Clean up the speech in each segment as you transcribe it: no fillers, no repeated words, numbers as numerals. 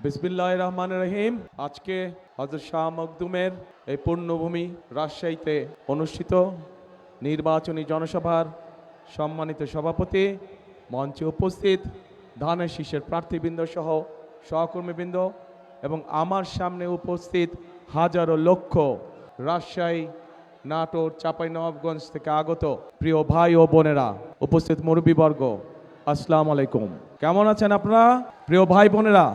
বিসমিল্লাহির রহমানির রহিম। আজকে হযরত শাহ মখদুমের এই পূর্ণভূমি রাজশাহীতে অনুষ্ঠিত নির্বাচনী জনসভার সম্মানিত সভাপতি, মঞ্চে উপস্থিত ধানের শীষের প্রার্থীবৃন্দ সহ সহকর্মীবৃন্দ এবং আমার সামনে উপস্থিত হাজারো লক্ষ রাজশাহী, নাটোর, চাঁপাইনবাবগঞ্জ থেকে আগত প্রিয় ভাই ও বোনেরা, উপস্থিত মুরব্বীবর্গ, আসসালামু আলাইকুম। কেমন আছেন আপনারা প্রিয় ভাই বোনেরা?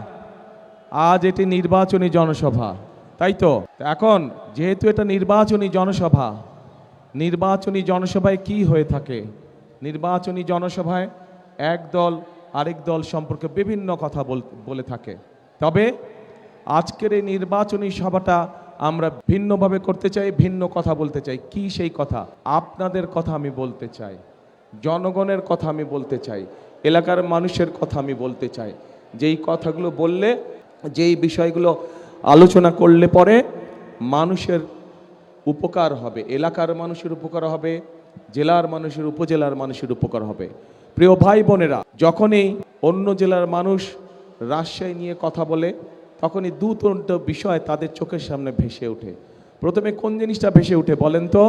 আজ এটি নির্বাচনী জনসভা, তাই তো? এখন যেহেতু এটা নির্বাচনী জনসভা, নির্বাচনী জনসভায় কি হয়ে থাকে? নির্বাচনী জনসভায় এক দল আরেক দল সম্পর্কে বিভিন্ন কথা বলে থাকে। তবে আজকের এই নির্বাচনী সভাটা আমরা ভিন্নভাবে করতে চাই, ভিন্ন কথা বলতে চাই। কি সেই কথা? আপনাদের কথা আমি বলতে চাই, জনগণের কথা আমি বলতে চাই, এলাকার মানুষের কথা আমি বলতে চাই। যেই কথাগুলো বললে, যেই বিষয়গুলো আলোচনা করলে পরে মানুষের উপকার হবে, এলাকার মানুষের উপকার হবে, জেলার মানুষের, উপজেলার মানুষের উপকার হবে। প্রিয় ভাই বোনেরা, যখনই অন্য জেলার মানুষ রাজশাহী নিয়ে কথা বলে, তখনই দু তিনটা বিষয় তাদের চোখের সামনে ভেসে ওঠে। প্রথমে কোন জিনিসটা ভেসে ওঠে বলেন তো?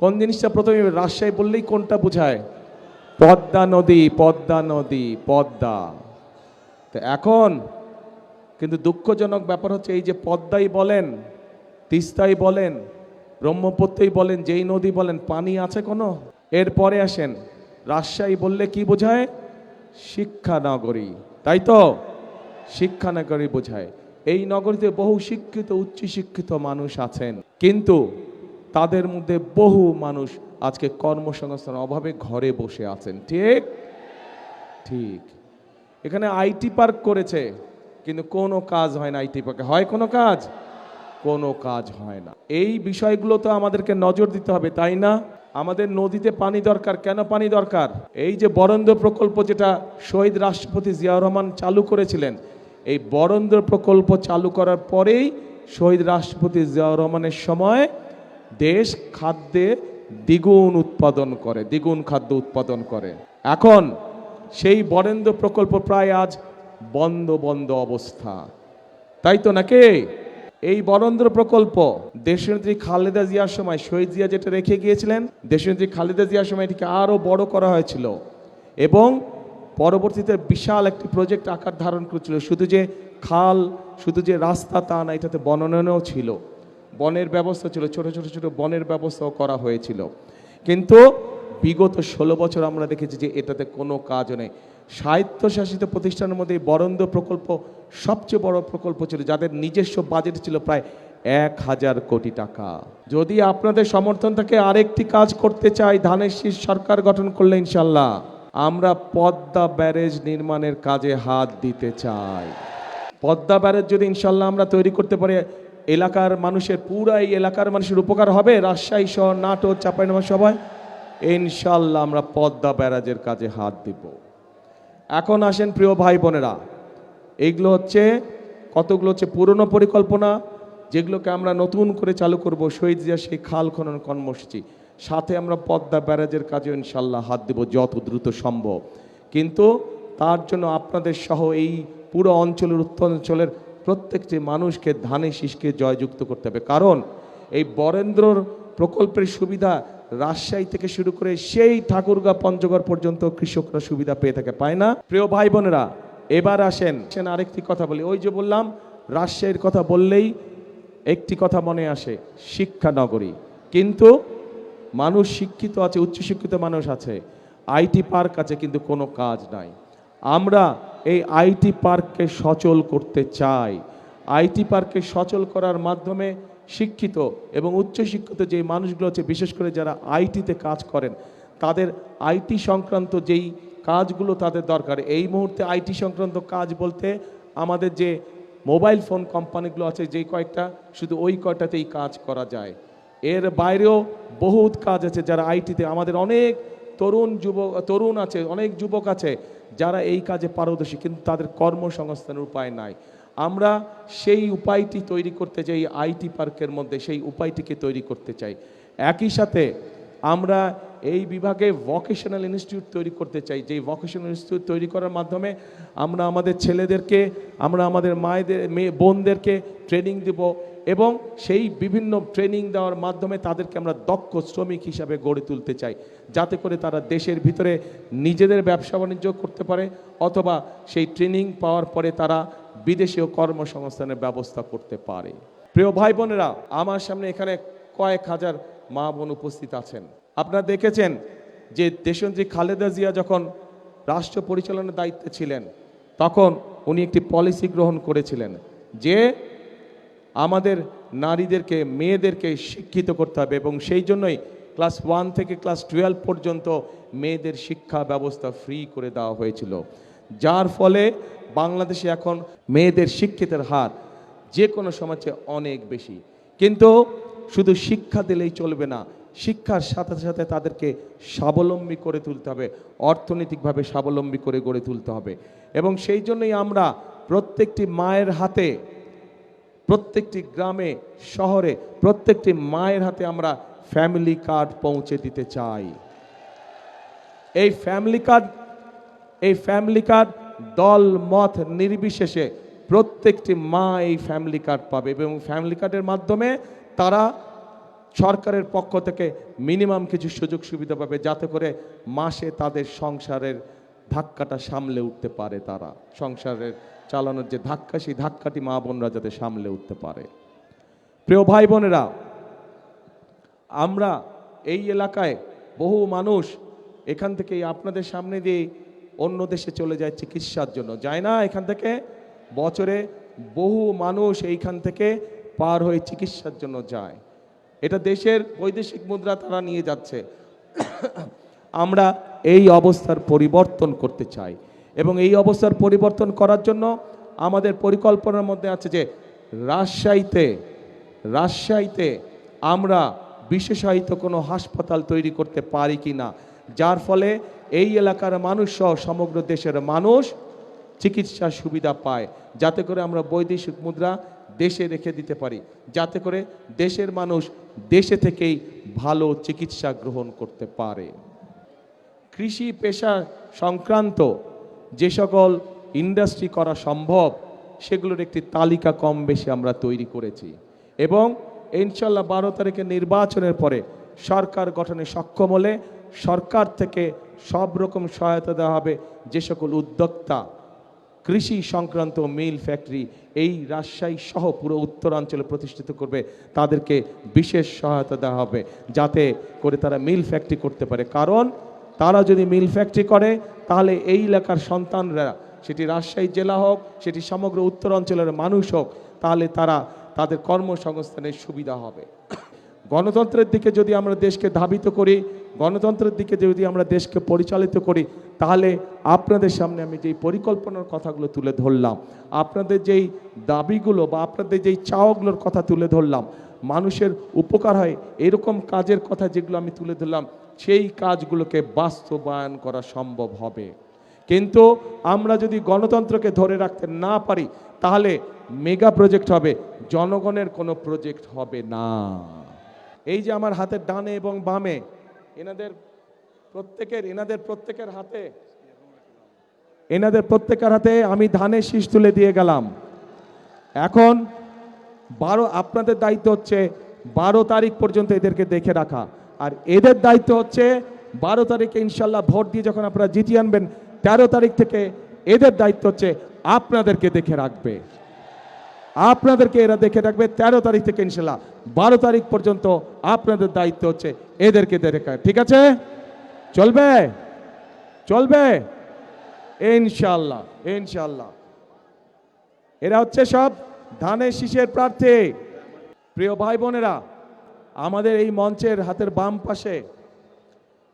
কোন জিনিসটা প্রথমে? রাজশাহী বললেই কোনটা বোঝায়? পদ্মা নদী, পদ্মা নদী, পদ্মা। তো এখন কিন্তু দুঃখজনক ব্যাপার হচ্ছে, এই যে পদ্মাই বলেন, তিস্তাই বলেন, ব্রহ্মপুত্রই বলেন, যেই নদী বলেন, পানি আছে কোনো? এরপরে আসেন, রাজশাহী বললে কি বোঝায়? শিক্ষানগরী, তাই তো? শিক্ষানগরী বোঝায়। এই নগরীতে বহু শিক্ষিত, উচ্চ শিক্ষিত মানুষ আছেন, কিন্তু তাদের মধ্যে বহু মানুষ আজকে কর্মসংস্থানের অভাবে ঘরে বসে আছেন। ঠিক ঠিক। এখানে আইটি পার্ক করেছে, কিন্তু কোনো কাজ হয় না। আইটি পার্কে হয় কোনো কাজ? কোনো কাজ হয় না। এই বিষয়গুলো তো আমাদেরকে নজর দিতে হবে, তাই না? আমাদের নদীতে পানি দরকার। কেন পানি দরকার? এই যে বরেন্দ্র প্রকল্প, যেটা শহীদ রাষ্ট্রপতি জিয়াউর রহমান চালু করেছিলেন, এই বরেন্দ্র প্রকল্প চালু করার পরেই শহীদ রাষ্ট্রপতি জিয়াউর রহমানের সময় দেশ খাদ্যে দ্বিগুণ উৎপাদন করে, দ্বিগুণ খাদ্য উৎপাদন করে। এখন সেই বরেন্দ্র প্রকল্প প্রায় আজ বন্ধ বন্ধ অবস্থা, তাই তো নাকি? এই বরেন্দ্র প্রকল্প দেশনেত্রী খালেদা জিয়ার সময়, শহীদ জিয়া যেটা রেখে গিয়েছিলেন, দেশনেত্রী খালেদা জিয়ার সময় এটিকে আরও বড় করা হয়েছিল এবং পরবর্তীতে বিশাল একটি প্রজেক্ট আকার ধারণ করেছিল। শুধু যে খাল, শুধু যে রাস্তা, তা না, এটাতে বনায়নও ছিল, বনের ব্যবস্থা ছিল, ছোট ছোট ছোট বনের ব্যবস্থাও করা হয়েছিল। কিন্তু বিগত 16 বছর আমরা দেখেছি যে এটাতে কোনো কাজ নেই। স্বায়ত্তশাসিত প্রতিষ্ঠানের মধ্যে বরেন্দ্র প্রকল্প সবচেয়ে বড় প্রকল্প ছিল, যাদের নিজস্ব বাজেট ছিল প্রায় 1000 কোটি টাকা। যদি আপনাদের সমর্থন থাকে, আরেকটি কাজ করতে চাই, ধানের শীষ সরকার গঠন করলে ইনশাল্লাহ আমরা পদ্মা ব্যারেজ নির্মাণের কাজে হাত দিতে চাই। পদ্মা ব্যারেজ যদি ইনশাল্লাহ আমরা তৈরি করতে পারি, এলাকার মানুষের, পুরাই এলাকার মানুষের উপকার হবে। রাজশাহী শহর, নাটোর, চাঁপাইনবাবগঞ্জ সবাই ইনশাল্লাহ আমরা পদ্মা ব্যারাজের কাজে হাত দিব। এখন আসেন প্রিয় ভাই বোনেরা, এইগুলো হচ্ছে কতগুলো হচ্ছে পুরনো পরিকল্পনা, যেগুলোকে আমরা নতুন করে চালু করব। শহীদ জিয়া সেই খাল খনন কর্মসূচি, সাথে আমরা পদ্মা ব্যারাজের কাজে ইনশাল্লাহ হাত দেব যত দ্রুত সম্ভব। কিন্তু তার জন্য আপনাদের সহ এই পুরো অঞ্চলের, উত্তরাঞ্চলের প্রত্যেকটি মানুষকে ধানের শীষকে জয়যুক্ত করতে হবে। কারণ এই বরেন্দ্রর প্রকল্পের সুবিধা রাজশাহী থেকে শুরু করে সেই ঠাকুরগাঁ, পঞ্চগড় পর্যন্ত কৃষকরা সুবিধা পেয়ে থাকে, পায় না? প্রিয় ভাই বোনেরা, এবার আসেন আরেকটি কথা বলি। ওই যে বললাম, রাজশাহীর কথা বললেই একটি কথা মনে আসে, শিক্ষানগরী। কিন্তু মানুষ শিক্ষিত আছে, উচ্চশিক্ষিত মানুষ আছে, আইটি পার্ক আছে, কিন্তু কোনো কাজ নাই। আমরা এই আইটি পার্ককে সচল করতে চাই। আইটি পার্ককে সচল করার মাধ্যমে শিক্ষিত এবং উচ্চশিক্ষিত যে মানুষগুলো আছে, বিশেষ করে যারা আইটিতে কাজ করেন, তাদের আইটি সংক্রান্ত যেই কাজগুলো তাদের দরকার, এই মুহূর্তে আইটি সংক্রান্ত কাজ বলতে আমাদের যে মোবাইল ফোন কোম্পানিগুলো আছে, যেই কয়েকটা, শুধু ওই কয়টাতেই কাজ করা যায়। এর বাইরেও বহুত কাজ আছে যারা আইটিতে, আমাদের অনেক তরুণ আছে, অনেক যুবক আছে যারা এই কাজে পারদর্শী, কিন্তু তাদের কর্মসংস্থানের উপায় নাই। আমরা সেই উপায়টি তৈরি করতে চাই, আইটি পার্কের মধ্যে সেই উপায়টিকে তৈরি করতে চাই। একই সাথে আমরা এই বিভাগে ভোকেশনাল ইনস্টিটিউট তৈরি করতে চাই, যেই ভোকেশনাল ইনস্টিটিউট তৈরি করার মাধ্যমে আমরা আমাদের ছেলেদেরকে, আমরা আমাদের মায়েদের বোনদেরকে ট্রেনিং দেব, এবং সেই বিভিন্ন ট্রেনিং দেওয়ার মাধ্যমে তাদেরকে আমরা দক্ষ শ্রমিক হিসাবে গড়ে তুলতে চাই, যাতে করে তারা দেশের ভিতরে নিজেদের ব্যবসা বাণিজ্য করতে পারে, অথবা সেই ট্রেনিং পাওয়ার পরে তারা বিদেশেও কর্মসংস্থানের ব্যবস্থা করতে পারে। প্রিয় ভাই বোনেরা, আমার সামনে এখানে কয়েক হাজার মা বোন উপস্থিত আছেন। আপনারা দেখেছেন যে দেশনেত্রী খালেদা জিয়া যখন রাষ্ট্র পরিচালনার দায়িত্বে ছিলেন, তখন উনি একটি পলিসি গ্রহণ করেছিলেন যে আমাদের নারীদেরকে, মেয়েদেরকে শিক্ষিত করতে হবে, এবং সেই জন্যই ক্লাস 1 থেকে ক্লাস 12 পর্যন্ত মেয়েদের শিক্ষা ব্যবস্থা ফ্রি করে দেওয়া হয়েছিল, যার ফলে বাংলাদেশে এখন মেয়েদের শিক্ষিতের হার যে কোনো সমাজে অনেক বেশি। কিন্তু শুধু শিক্ষা দিলেই চলবে না, শিক্ষার সাথে সাথে তাদেরকে স্বাবলম্বী করে তুলতে হবে, অর্থনৈতিকভাবে স্বাবলম্বী করে গড়ে তুলতে হবে। এবং সেই জন্যই আমরা প্রত্যেকটি মায়ের হাতে, প্রত্যেকটি গ্রামে শহরে প্রত্যেকটি মায়ের হাতে আমরা ফ্যামিলি কার্ড পৌঁছে দিতে চাই। এই ফ্যামিলি কার্ড দল মত নির্বিশেষে প্রত্যেকটি মা এই ফ্যামিলি কার্ড পাবে, এবং ফ্যামিলি কার্ডের মাধ্যমে তারা সরকারের পক্ষ থেকে মিনিমাম কিছু সুযোগ সুবিধা পাবে, যাতে করে মাসে তাদের সংসারের ধাক্কাটা সামলে উঠতে পারে। তারা সংসারের চালানোর যে ধাক্কা, সেই ধাক্কাটি মা বোনরা যাতে সামলে উঠতে পারে। প্রিয় ভাই বোনেরা, আমরা এই এলাকায় বহু মানুষ এখান থেকে আপনাদের সামনে দিয়ে অন্য দেশে চলে যায় চিকিৎসার জন্য, যায় না? এখান থেকে বছরে বহু মানুষ এইখান থেকে পার হয়ে চিকিৎসার জন্য যায়। এটা দেশের বৈদেশিক মুদ্রা তারা নিয়ে যাচ্ছে। আমরা এই অবস্থার পরিবর্তন করতে চাই, এবং এই অবস্থার পরিবর্তন করার জন্য আমাদের পরিকল্পনার মধ্যে আছে যে রাজশাহীতে আমরা বিশেষায়িত কোনো হাসপাতাল তৈরি করতে পারি কি না, যার ফলে এই এলাকার মানুষ সহ সমগ্র দেশের মানুষ চিকিৎসার সুবিধা পায়, যাতে করে আমরা বৈদেশিক মুদ্রা দেশে রেখে দিতে পারি, যাতে করে দেশের মানুষ দেশে থেকেই ভালো চিকিৎসা গ্রহণ করতে পারে। কৃষি পেশা সংক্রান্ত যে সকল ইন্ডাস্ট্রি করা সম্ভব, সেগুলোর একটি তালিকা কম বেশি আমরা তৈরি করেছি, এবং ইনশাল্লাহ 12 তারিখে নির্বাচনের পরে সরকার গঠনে সক্ষম হলে সরকার থেকে সব রকম সহায়তা দেওয়া হবে। যে সকল উদ্যোক্তা কৃষি সংক্রান্ত মিল ফ্যাক্টরি এই রাজশাহী সহ পুরো উত্তরাঞ্চলে প্রতিষ্ঠিত করবে, তাদেরকে বিশেষ সহায়তা দেওয়া হবে, যাতে করে তারা মিল ফ্যাক্টরি করতে পারে। কারণ তারা যদি মিল ফ্যাক্টরি করে, তাহলে এই এলাকার সন্তানরা, সেটি রাজশাহী জেলা হোক, সেটি সমগ্র উত্তরাঞ্চলের মানুষ হোক, তাহলে তাদের কর্মসংস্থানের সুবিধা হবে। গণতন্ত্রের দিকে যদি আমরা দেশকে ধাবিত করি, গণতন্ত্রের দিকে যদি আমরা দেশকে পরিচালিত করি, তাহলে আপনাদের সামনে আমি যেই পরিকল্পনার কথাগুলো তুলে ধরলাম, আপনাদের যেই দাবিগুলো বা আপনাদের যেই চাওয়াগুলোর কথা তুলে ধরলাম, মানুষের উপকার হয় এরকম কাজের কথা যেগুলো আমি তুলে ধরলাম, সেই কাজগুলোকে বাস্তবায়ন করা সম্ভব হবে। কিন্তু আমরা যদি গণতন্ত্রকে ধরে রাখতে না পারি, তাহলে মেগা প্রজেক্ট হবে, জনগণের কোনো প্রজেক্ট হবে না। এই যে আমার হাতের ডানে এবং বামে এনাদের প্রত্যেকের হাতে আমি ধানের শীষ তুলে দিয়ে গেলাম। এখন আপনাদের দায়িত্ব হচ্ছে 12 তারিখ পর্যন্ত এদেরকে দেখে রাখা, আর এদের দায়িত্ব হচ্ছে 12 তারিখে ইনশাল্লাহ ভোট দিয়ে যখন আপনারা জিতিয়ে আনবেন, 13 তারিখ থেকে এদের দায়িত্ব হচ্ছে আপনাদেরকে দেখে রাখবে, আপনাদেরকে এরা দেখে রাখবে। 13 তারিখ থেকে ইনশাল্লাহ 12 তারিখ পর্যন্ত আপনাদের দায়িত্ব হচ্ছে এদেরকে দেখে। ঠিক আছে? চলবে ইনশাল্লাহ। এরা হচ্ছে সব ধানের শীষের প্রার্থী। প্রিয় ভাই বোনেরা, আমাদের এই মঞ্চের হাতের বাম পাশে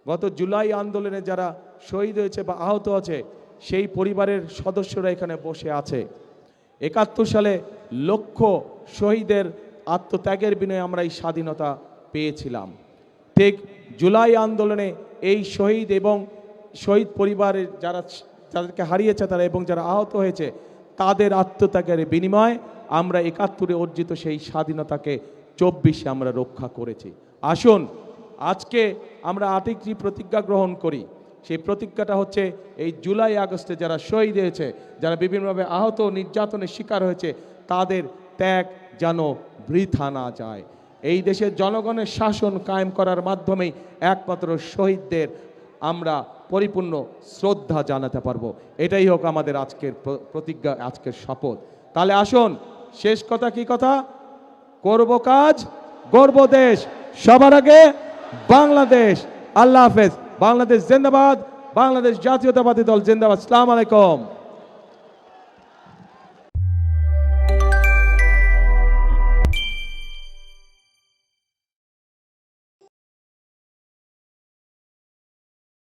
গত জুলাই আন্দোলনে যারা শহীদ হয়েছে বা আহত আছে, সেই পরিবারের সদস্যরা এখানে বসে আছে। 71 সালে লক্ষ শহীদের আত্মত্যাগের বিনিময়ে আমরা এই স্বাধীনতা পেয়েছিলাম। ঠিক জুলাই আন্দোলনে এই শহীদ এবং শহীদ পরিবারের যাদেরকে হারিয়েছে তারা এবং যারা আহত হয়েছে, তাদের আত্মত্যাগের বিনিময়ে আমরা 71-এ অর্জিত সেই স্বাধীনতাকে 24-এ আমরা রক্ষা করেছি। আসুন আজকে আমরা আরেকটি প্রতিজ্ঞা গ্রহণ করি। সেই প্রতিজ্ঞাটা হচ্ছে এই জুলাই আগস্টে যারা শহীদ হয়েছে, যারা বিভিন্নভাবে আহত নির্যাতনের শিকার হয়েছে, তাদের ত্যাগ যেন বৃথা না যায়। এই দেশের জনগণের শাসন কায়েম করার মাধ্যমেই একমাত্র শহীদদের আমরা পরিপূর্ণ শ্রদ্ধা জানাতে পারবো। এটাই হোক আমাদের আজকের প্রতিজ্ঞা, আজকের শপথ। তাহলে আসুন, শেষ কথা কি কথা, করব কাজ, গর্ব দেশ, সবার আগে বাংলাদেশ। আল্লাহ হাফেজ। বাংলাদেশ জিন্দাবাদ, বাংলাদেশ জাতীয়তাবাদী দল জিন্দাবাদ। আসসালামু আলাইকুম।